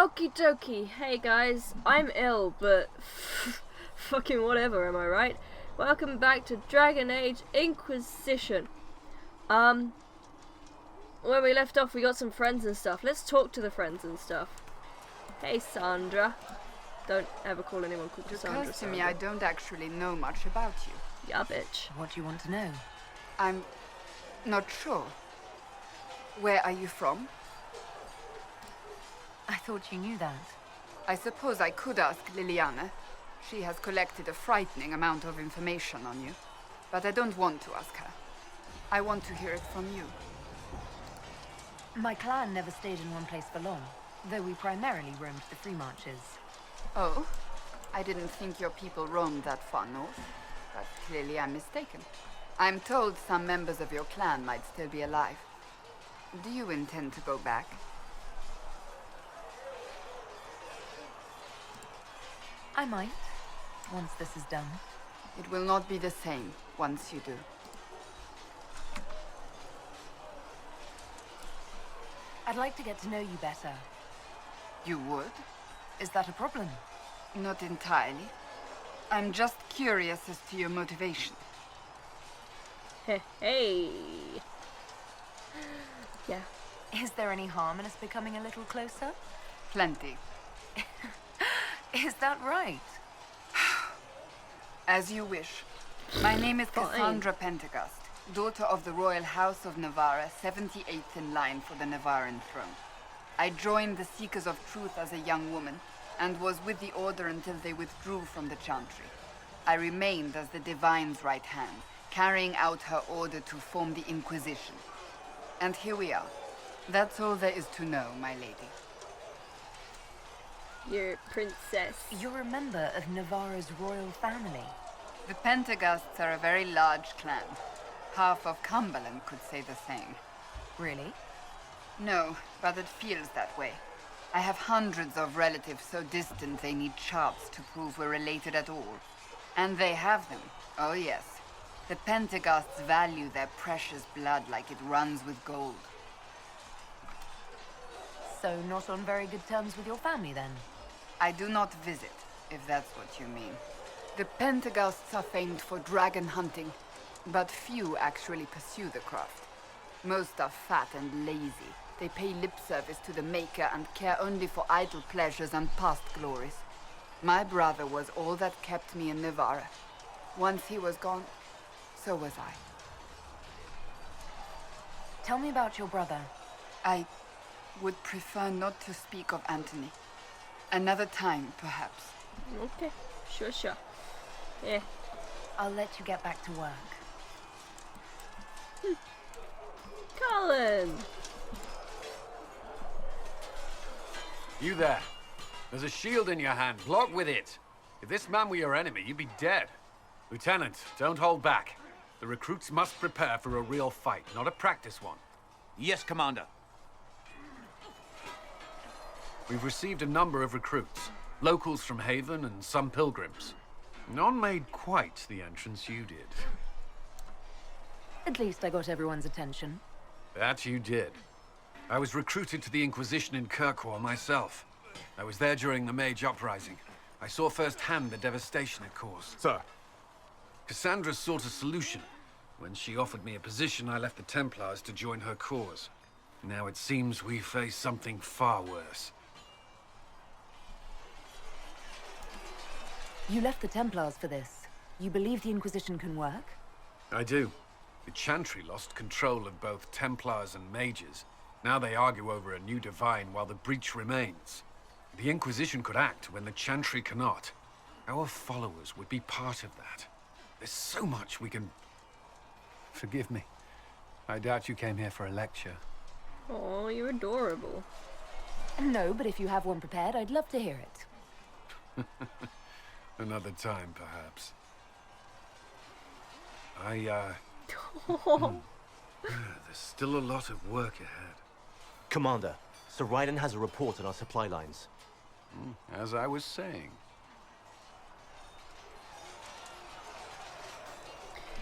Okie dokie. Hey guys, I'm ill, but fucking whatever, am I right? Welcome back to Dragon Age Inquisition. When we left off, we got some friends and stuff. Let's talk to the friends and stuff. Hey, Sandra. Don't ever call anyone called Sandra. It occurs to me I don't actually know much about you. Yeah, bitch. What do you want to know? I'm not sure. Where are you from? I thought you knew that. I suppose I could ask Liliana. She has collected a frightening amount of information on you. But I don't want to ask her. I want to hear it from you. My clan never stayed in one place for long, though we primarily roamed the free marches. Oh? I didn't think your people roamed that far north. But clearly I'm mistaken. I'm told some members of your clan might still be alive. Do you intend to go back? I might, once this is done. It will not be the same once you do. I'd like to get to know you better. You would? Is that a problem? Not entirely. I'm just curious as to your motivation. Hey. Yeah. Is there any harm in us becoming a little closer? Plenty. Is that right? As you wish. My name is Fine. Cassandra Pentecost, daughter of the Royal House of Navarra, 78th in line for the Navarran throne. I joined the Seekers of Truth as a young woman, and was with the Order until they withdrew from the Chantry. I remained as the Divine's right hand, carrying out her order to form the Inquisition. And here we are. That's all there is to know, my lady. Your princess. You're a member of Navarra's royal family. The Pentecosts are a very large clan. Half of Cumberland could say the same. Really? No, but it feels that way. I have hundreds of relatives so distant they need charts to prove we're related at all. And they have them. Oh yes. The Pentecosts value their precious blood like it runs with gold. So not on very good terms with your family, then? I do not visit, if that's what you mean. The Pentecosts are famed for dragon hunting, but few actually pursue the craft. Most are fat and lazy. They pay lip service to the Maker and care only for idle pleasures and past glories. My brother was all that kept me in Navarra. Once he was gone, so was I. Tell me about your brother. I would prefer not to speak of Anthony. Another time, perhaps. Okay. Sure. Yeah. I'll let you get back to work. Colin! You there. There's a shield in your hand. Block with it. If this man were your enemy, you'd be dead. Lieutenant, don't hold back. The recruits must prepare for a real fight, not a practice one. Yes, Commander. We've received a number of recruits. Locals from Haven and some pilgrims. None made quite the entrance you did. At least I got everyone's attention. That you did. I was recruited to the Inquisition in Kirkwall myself. I was there during the Mage Uprising. I saw firsthand the devastation it caused. Sir. Cassandra sought a solution. When she offered me a position, I left the Templars to join her cause. Now it seems we face something far worse. You left the Templars for this. You believe the Inquisition can work? I do. The Chantry lost control of both Templars and Mages. Now they argue over a new Divine while the breach remains. The Inquisition could act when the Chantry cannot. Our followers would be part of that. There's so much we can... Forgive me. I doubt you came here for a lecture. Oh, you're adorable. No, but if you have one prepared, I'd love to hear it. Another time, perhaps. There's still a lot of work ahead. Commander, Sir Ryden has a report on our supply lines. As I was saying.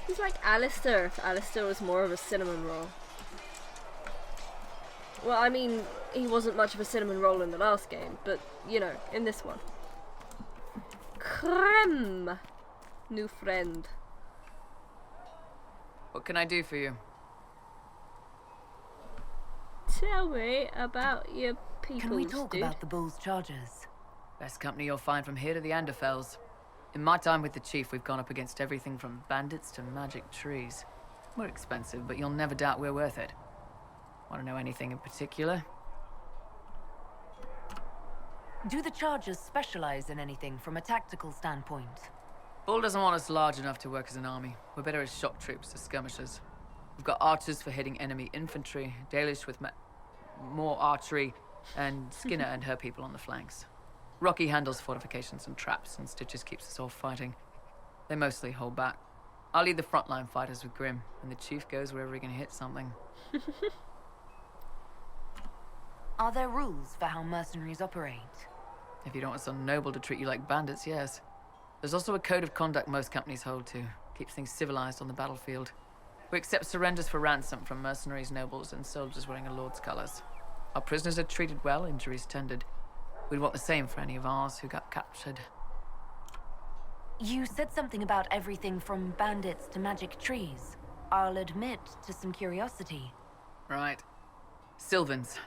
He's like Alistair, if Alistair was more of a cinnamon roll. Well, I mean, he wasn't much of a cinnamon roll in the last game, but, you know, in this one. Creme! New friend. What can I do for you? Tell me about your people, Can we talk dude. about the Bull's charges? Best company you'll find from here to the Anderfells. In my time with the Chief, we've gone up against everything from bandits to magic trees. We're expensive, but you'll never doubt we're worth it. Want to know anything in particular? Do the charges specialize in anything from a tactical standpoint? Bull doesn't want us large enough to work as an army. We're better as shock troops, as skirmishers. We've got archers for hitting enemy infantry, Dalish with more archery, and Skinner and her people on the flanks. Rocky handles fortifications and traps, and Stitches keeps us all fighting. They mostly hold back. I'll lead the frontline fighters with Grim, and the Chief goes wherever he can hit something. Are there rules for how mercenaries operate? If you don't want some noble to treat you like bandits, yes. There's also a code of conduct most companies hold to. Keeps things civilized on the battlefield. We accept surrenders for ransom from mercenaries, nobles, and soldiers wearing a lord's colors. Our prisoners are treated well, injuries tended. We'd want the same for any of ours who got captured. You said something about everything from bandits to magic trees. I'll admit to some curiosity. Right. Sylvans.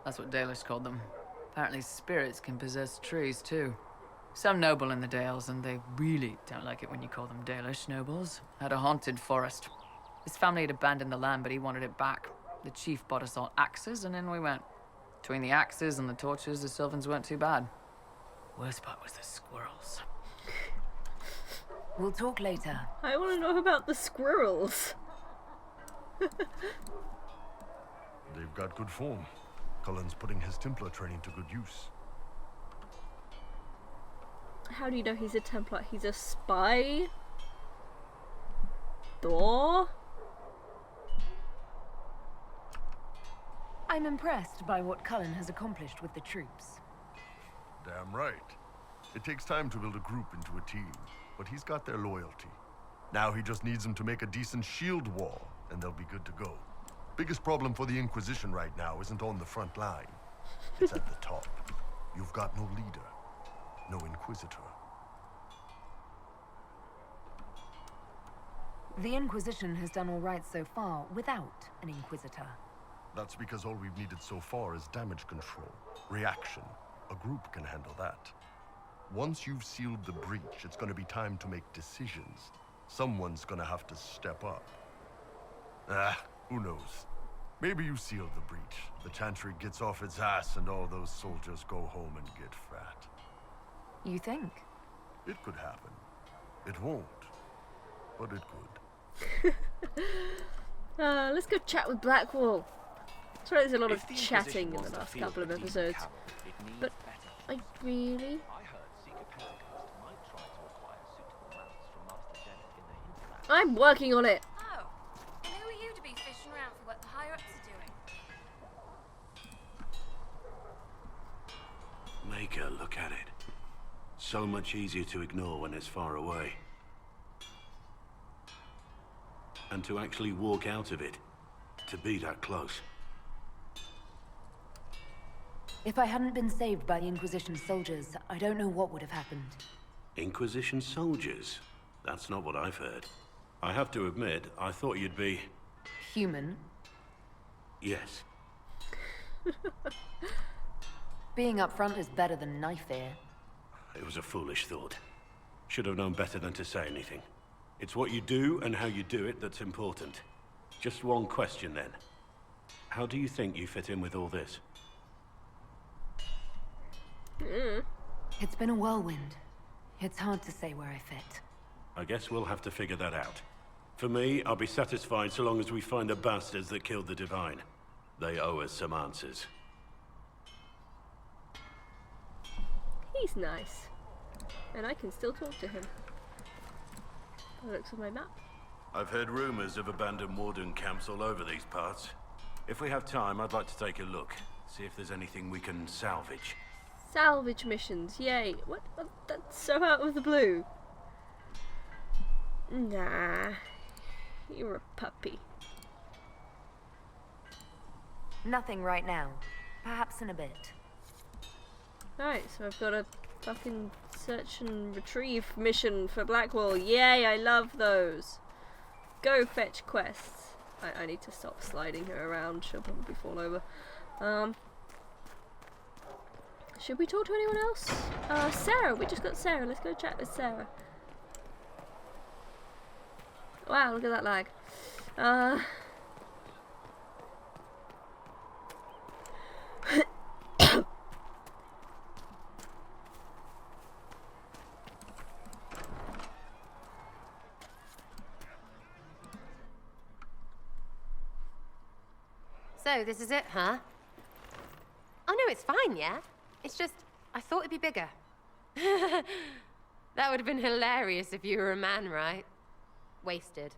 That's what Dalish called them. Apparently spirits can possess trees, too. Some noble in the Dales, and they really don't like it when you call them Dalish nobles, had a haunted forest. His family had abandoned the land, but he wanted it back. The Chief bought us all axes, and in we went. Between the axes and the torches, the Sylvans weren't too bad. Worst part was the squirrels. We'll talk later. I want to know about the squirrels. They've got good form. Cullen's putting his Templar training to good use. How do you know he's a Templar? He's a spy? Thor? I'm impressed by what Cullen has accomplished with the troops. Damn right. It takes time to build a group into a team, but he's got their loyalty. Now he just needs them to make a decent shield wall, and they'll be good to go. Biggest problem for the Inquisition right now isn't on the front line. It's at the top. You've got no leader, no Inquisitor. The Inquisition has done all right so far without an Inquisitor. That's because all we've needed so far is damage control, reaction. A group can handle that. Once you've sealed the breach, it's gonna be time to make decisions. Someone's gonna have to step up. Who knows? Maybe you sealed the breach. The Chantry gets off its ass and all those soldiers go home and get fat. You think? It could happen. It won't. But it could. Let's go chat with Blackwall. Sorry, there's a lot of chatting in the last couple of episodes. But I really... I'm working on it! Oh, and who are you to be fishing around for what the higher-ups are doing? Make her look at it. So much easier to ignore when it's far away. And to actually walk out of it. To be that close. If I hadn't been saved by the Inquisition soldiers, I don't know what would have happened. Inquisition soldiers? That's not what I've heard. I have to admit, I thought you'd be... Human. Yes. Being up front is better than knife fear. It was a foolish thought. Should have known better than to say anything. It's what you do and how you do it that's important. Just one question then. How do you think you fit in with all this? It's been a whirlwind. It's hard to say where I fit. I guess we'll have to figure that out. For me, I'll be satisfied so long as we find the bastards that killed the Divine. They owe us some answers. He's nice. And I can still talk to him. By the looks of my map. I've heard rumors of abandoned warden camps all over these parts. If we have time, I'd like to take a look. See if there's anything we can salvage. Salvage missions, yay. What? That's so out of the blue. Nah. You're a puppy. Nothing right now. Perhaps in a bit. Right, so I've got a fucking search and retrieve mission for Blackwall. Yay, I love those. Go fetch quests. I need to stop sliding her around. She'll probably fall over. Should we talk to anyone else? Sarah. We just got Sarah. Let's go chat with Sarah. Wow, look at that lag. So, this is it, huh? Oh no, it's fine, yeah? It's just, I thought it'd be bigger. That would have been hilarious if you were a man, right? Wasted.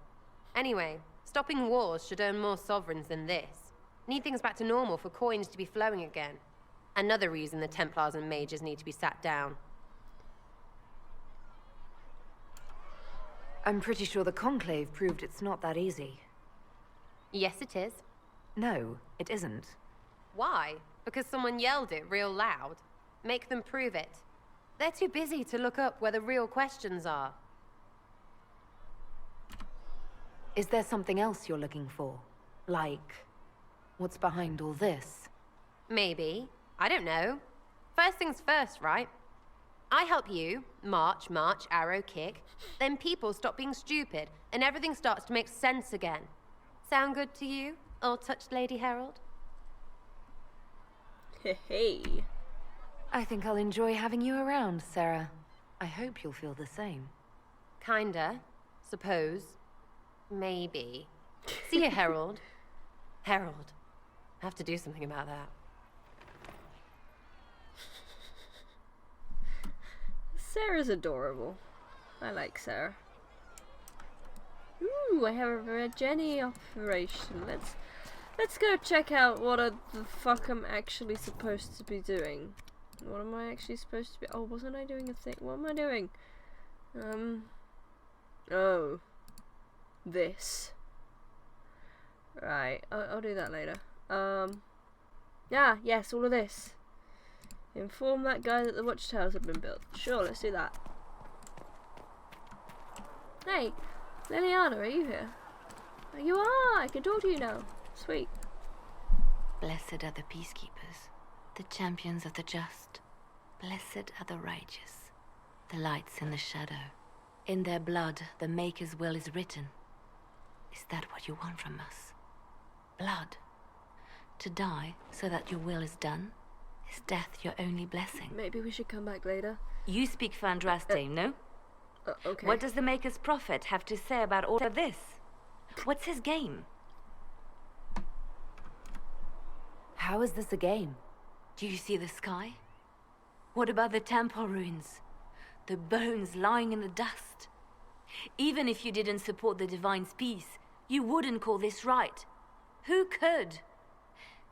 Anyway, stopping wars should earn more sovereigns than this. Need things back to normal for coins to be flowing again. Another reason the Templars and Mages need to be sat down. I'm pretty sure the Conclave proved it's not that easy. Yes, it is. No, it isn't. Why? Because someone yelled it real loud? Make them prove it. They're too busy to look up where the real questions are. Is there something else you're looking for? Like, what's behind all this? Maybe. I don't know. First things first, right? I help you, march, arrow, kick. Then people stop being stupid, and everything starts to make sense again. Sound good to you, old-touched Lady Herald? Hey. I think I'll enjoy having you around, Sarah. I hope you'll feel the same. Kinda. Suppose. Maybe. See you, Herald. Herald. I have to do something about that. Sarah's adorable. I like Sarah. Ooh, I have a Red Jenny operation. Let's go check out what the fuck I'm actually supposed to be doing. What am I actually supposed to be? Oh, wasn't I doing a thing? What am I doing? Oh. This. Right, I'll do that later. Yeah, yes, all of this. Inform that guy that the watchtowers have been built. Sure, let's do that. Hey, Liliana, are you here? You are! I can talk to you now. Sweet. Blessed are the peacekeepers, the champions of the just. Blessed are the righteous, the lights in the shadow. In their blood, the Maker's will is written. Is that what you want from us? Blood? To die so that your will is done? Is death your only blessing? Maybe we should come back later. You speak for Andraste, no? Okay. What does the Maker's prophet have to say about all of this? What's his game? How is this a game? Do you see the sky? What about the temple ruins? The bones lying in the dust? Even if you didn't support the Divine's peace, you wouldn't call this right. Who could?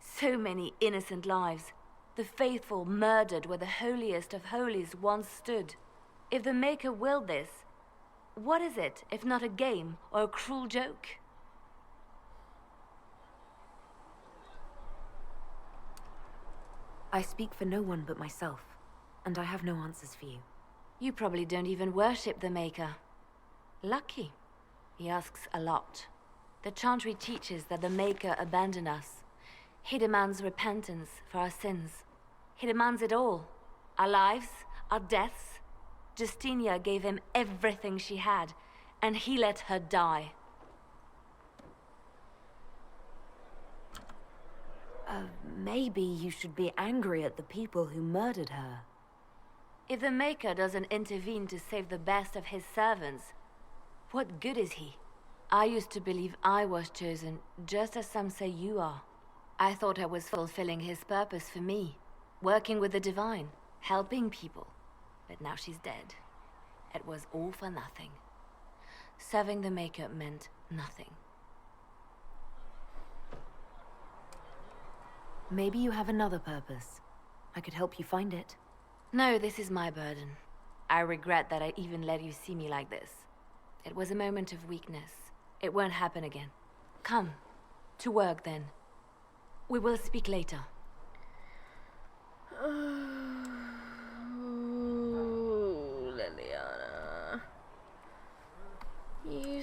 So many innocent lives. The faithful murdered where the holiest of holies once stood. If the Maker willed this, what is it if not a game or a cruel joke? I speak for no one but myself, and I have no answers for you. You probably don't even worship the Maker. Lucky. He asks a lot. The Chantry teaches that the Maker abandoned us. He demands repentance for our sins. He demands it all. Our lives, our deaths. Justinia gave him everything she had, and he let her die. Maybe you should be angry at the people who murdered her. If the Maker doesn't intervene to save the best of his servants, what good is he? I used to believe I was chosen, just as some say you are. I thought I was fulfilling his purpose for me, working with the Divine, helping people. But now she's dead. It was all for nothing. Serving the Maker meant nothing. Maybe you have another purpose. I could help you find it. No, this is my burden. I regret that I even let you see me like this. It was a moment of weakness. It won't happen again. Come. To work, then. We will speak later.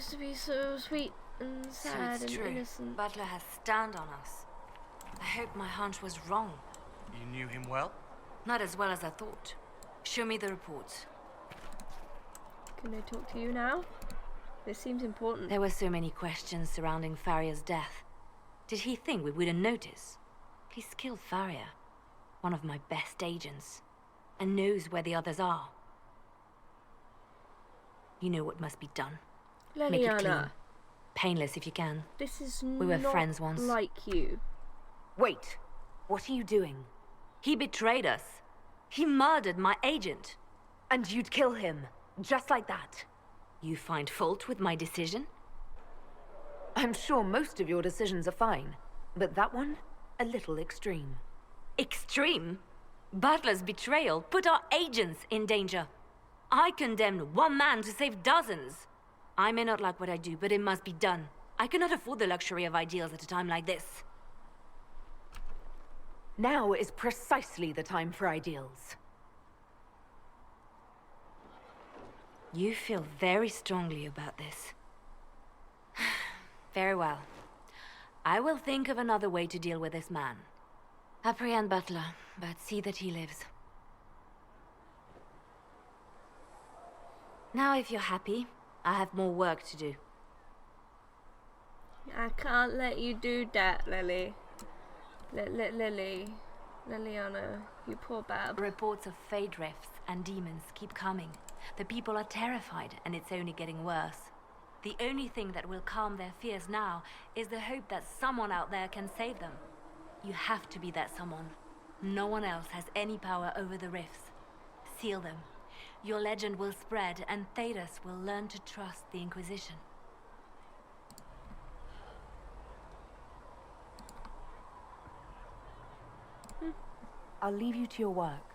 used to be so sweet and sad so it's and true. innocent. Butler has stand on us. I hope my hunch was wrong. You knew him well? Not as well as I thought. Show me the reports. Can I talk to you now? This seems important. There were so many questions surrounding Farria's death. Did he think we wouldn't notice? He's killed Farria, one of my best agents, and knows where the others are. You know what must be done. Make it clean. Leliana, Painless if you can. this is We were not friends once. like you. Wait, what are you doing? He betrayed us. He murdered my agent. And you'd kill him, just like that. You find fault with my decision? I'm sure most of your decisions are fine, but that one, a little extreme. Extreme? Butler's betrayal put our agents in danger. I condemned one man to save dozens. I may not like what I do, but it must be done. I cannot afford the luxury of ideals at a time like this. Now is precisely the time for ideals. You feel very strongly about this. Very well. I will think of another way to deal with this man. Apprehend Butler, but see that he lives. Now, if you're happy, I have more work to do. I can't let you do that, Lily. Leliana, you poor bab. Reports of fade rifts and demons keep coming. The people are terrified, and it's only getting worse. The only thing that will calm their fears now is the hope that someone out there can save them. You have to be that someone. No one else has any power over the rifts. Seal them. Your legend will spread, and Thedas will learn to trust the Inquisition. I'll leave you to your work.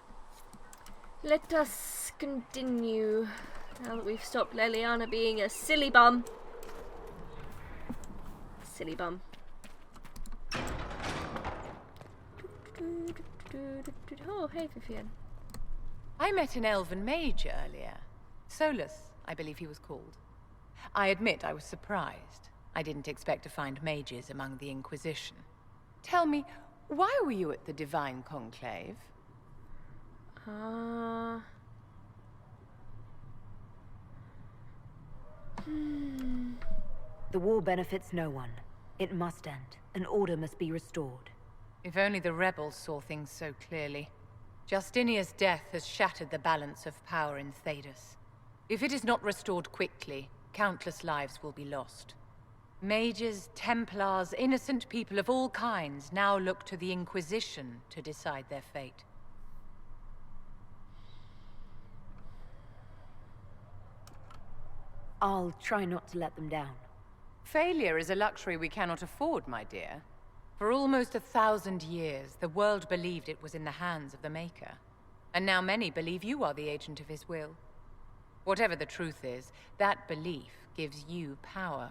Let us continue, now that we've stopped Leliana being a silly bum. Silly bum. Oh, hey, Vivian. I met an elven mage earlier. Solus, I believe he was called. I admit I was surprised. I didn't expect to find mages among the Inquisition. Tell me, why were you at the Divine Conclave? The war benefits no one. It must end, and order must be restored. If only the rebels saw things so clearly. Justinia's death has shattered the balance of power in Thedas. If it is not restored quickly, countless lives will be lost. Mages, Templars, innocent people of all kinds now look to the Inquisition to decide their fate. I'll try not to let them down. Failure is a luxury we cannot afford, my dear. For almost 1,000 years, the world believed it was in the hands of the Maker. And now many believe you are the agent of his will. Whatever the truth is, that belief gives you power.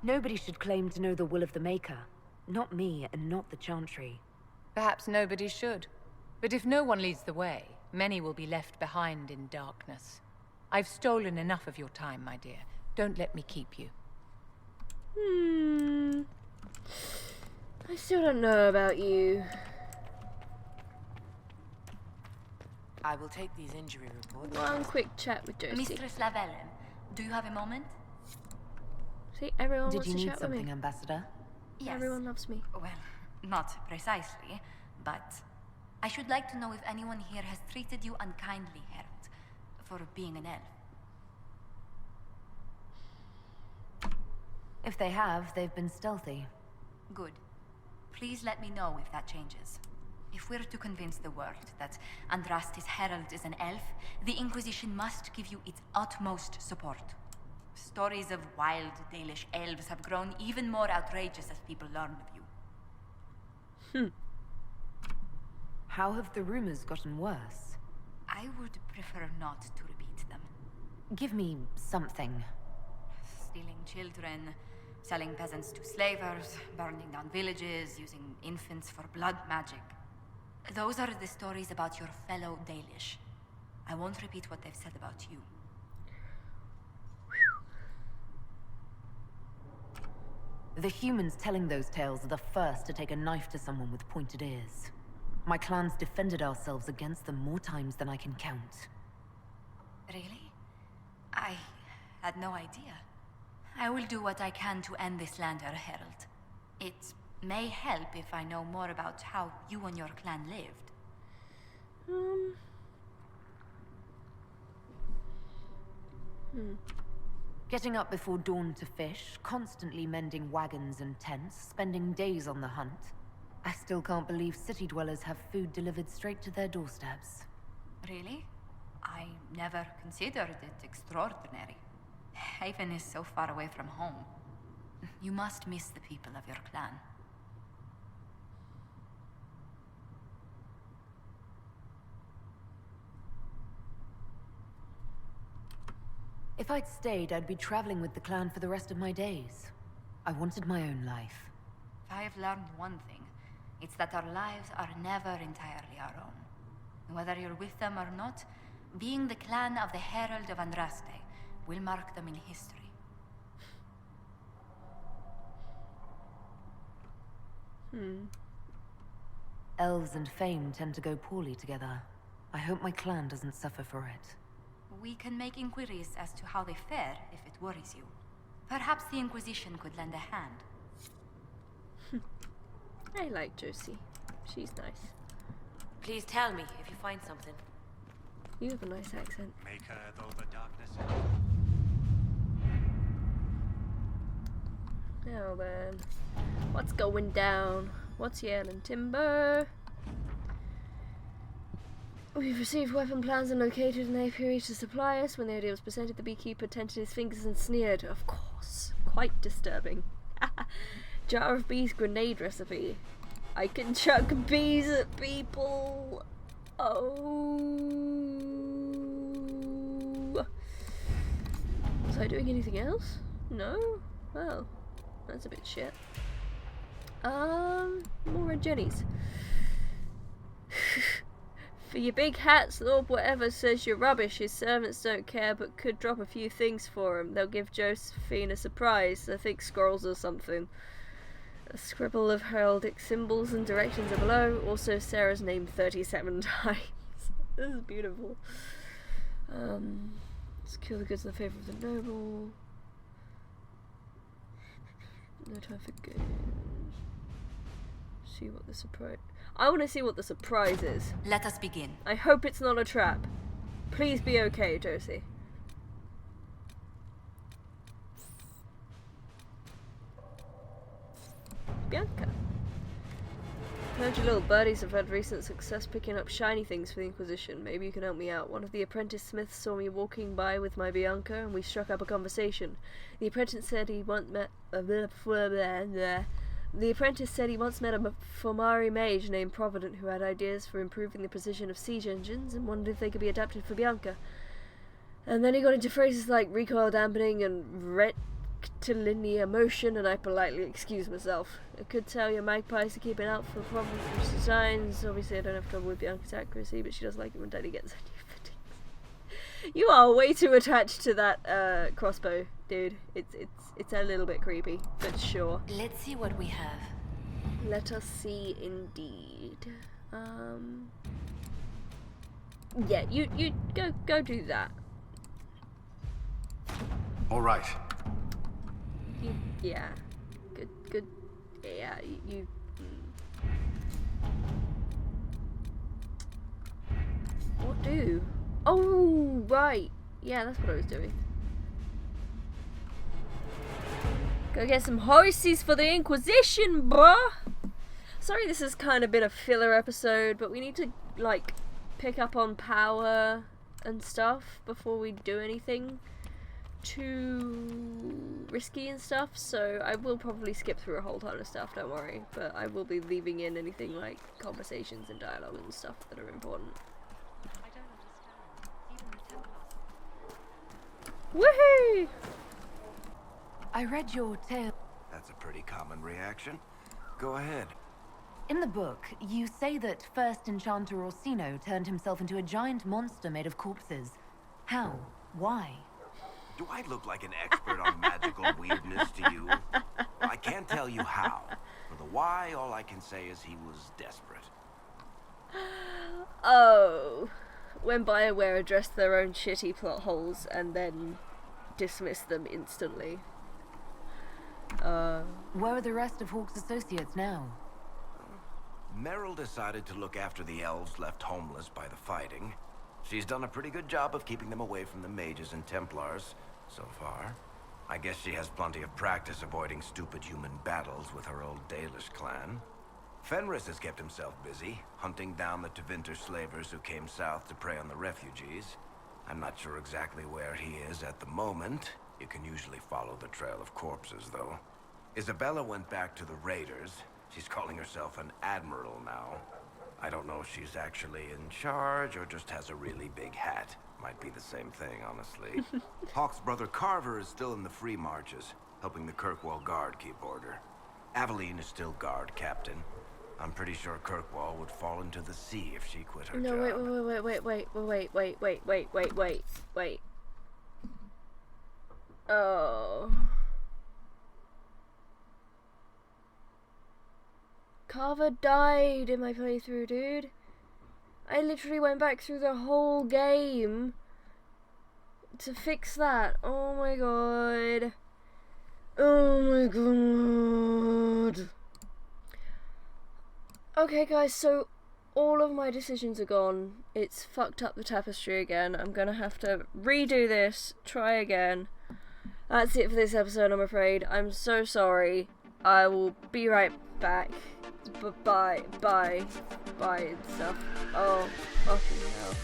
Nobody should claim to know the will of the Maker. Not me, and not the Chantry. Perhaps nobody should. But if no one leads the way, many will be left behind in darkness. I've stolen enough of your time, my dear. Don't let me keep you. I still don't know about you. I will take these injury reports. One quick chat with Josie. Mistress Lavelle, do you have a moment? See, everyone Did wants you to need chat with me. something, Ambassador? Yes. Everyone loves me. Well, not precisely, but I should like to know if anyone here has treated you unkindly, Herald, for being an elf. If they have, they've been stealthy. Good. Please let me know if that changes. If we're to convince the world that Andrastis Herald is an elf, the Inquisition must give you its utmost support. Stories of wild Dalish elves have grown even more outrageous as people learn of you. How have the rumors gotten worse? I would prefer not to repeat them. Give me something. Stealing children, selling peasants to slavers, burning down villages, using infants for blood magic. Those are the stories about your fellow Dalish. I won't repeat what they've said about you. The humans telling those tales are the first to take a knife to someone with pointed ears. My clans defended ourselves against them more times than I can count. Really? I had no idea. I will do what I can to end this slander, Herald. It may help if I know more about how you and your clan lived. Getting up before dawn to fish, constantly mending wagons and tents, spending days on the hunt. I still can't believe city dwellers have food delivered straight to their doorsteps. Really? I never considered it extraordinary. Haven is so far away from home. You must miss the people of your clan. If I'd stayed, I'd be traveling with the clan for the rest of my days. I wanted my own life. If I have learned one thing, it's that our lives are never entirely our own. Whether you're with them or not, being the clan of the Herald of Andraste will mark them in history. Elves and fame tend to go poorly together. I hope my clan doesn't suffer for it. We can make inquiries as to how they fare if it worries you. Perhaps the Inquisition could lend a hand. I like Josie. She's nice. Please tell me if you find something. You have a nice accent. Maker, though the darkness. Now then, what's going down? What's yelling, Timber? We've received weapon plans and located an apiary to supply us. When the idea was presented, the beekeeper tented his fingers and sneered. Of course. Quite disturbing. Jar of bees grenade recipe. I can chuck bees at people. Oh. Was I doing anything else? No? Well, that's a bit shit. More red jennies. For your big hats, Lord whatever says you're rubbish. His servants don't care, but could drop a few things for him. They'll give Josephine a surprise. I think scrolls or something. A scribble of heraldic symbols and directions are below. Also Sarah's name 37 times. This is beautiful. Secure the goods in the favour of the noble. No time for good. See what the surprise... I want to see what the surprise is. Let us begin. I hope it's not a trap. Please be okay, Josie. Bianca. Heard your little birdies have had recent success picking up shiny things for the Inquisition. Maybe you can help me out. One of the apprentice smiths saw me walking by with my Bianca, and we struck up a conversation. The apprentice said he once met a Fomari mage named Provident who had ideas for improving the precision of siege engines and wondered if they could be adapted for Bianca. And then he got into phrases like recoil dampening and rectilinear motion, and I politely excused myself. I could tell your magpies to keep an out for problems with designs. Obviously I don't have trouble with Bianca's accuracy, but she does like it when Daddy gets her new fittings. You are way too attached to that crossbow, dude. It's a little bit creepy, but sure. Let's see what we have. Let us see indeed. Yeah, you go do that. All right. Yeah. Good. Yeah, you. What do? Oh, right. Yeah, that's what I was doing. Go get some horses for the Inquisition, bruh! Sorry this has kind of been a filler episode, but we need to, like, pick up on power and stuff before we do anything too risky and stuff, so I will probably skip through a whole ton of stuff, don't worry, but I will be leaving in anything like conversations and dialogue and stuff that are important. I don't understand. Even the Templars. Woohoo! I read your tale. That's a pretty common reaction. Go ahead. In the book, you say that first Enchanter Orsino turned himself into a giant monster made of corpses. How? Why? Do I look like an expert on magical weirdness to you? I can't tell you how. For the why, all I can say is he was desperate. Oh. When BioWare addressed their own shitty plot holes and then dismissed them instantly. Where are the rest of Hawke's associates now? Meryl decided to look after the elves left homeless by the fighting. She's done a pretty good job of keeping them away from the mages and Templars, so far. I guess she has plenty of practice avoiding stupid human battles with her old Dalish clan. Fenris has kept himself busy, hunting down the Tevinter slavers who came south to prey on the refugees. I'm not sure exactly where he is at the moment. You can usually follow the trail of corpses, though. Isabella went back to the raiders. She's calling herself an admiral now. I don't know if she's actually in charge or just has a really big hat. Might be the same thing, honestly. Hawke's brother Carver is still in the Free Marches, helping the Kirkwall Guard keep order. Aveline is still guard captain. I'm pretty sure Kirkwall would fall into the sea if she quit her job. Wait. Oh. Carver died in my playthrough, dude. I literally went back through the whole game to fix that. Oh my god. Oh my god. Okay guys, so all of my decisions are gone. It's fucked up the tapestry again. I'm gonna have to redo this, try again. That's it for this episode, I'm afraid. I'm so sorry. I will be right back. Bye and stuff. Oh, fucking hell.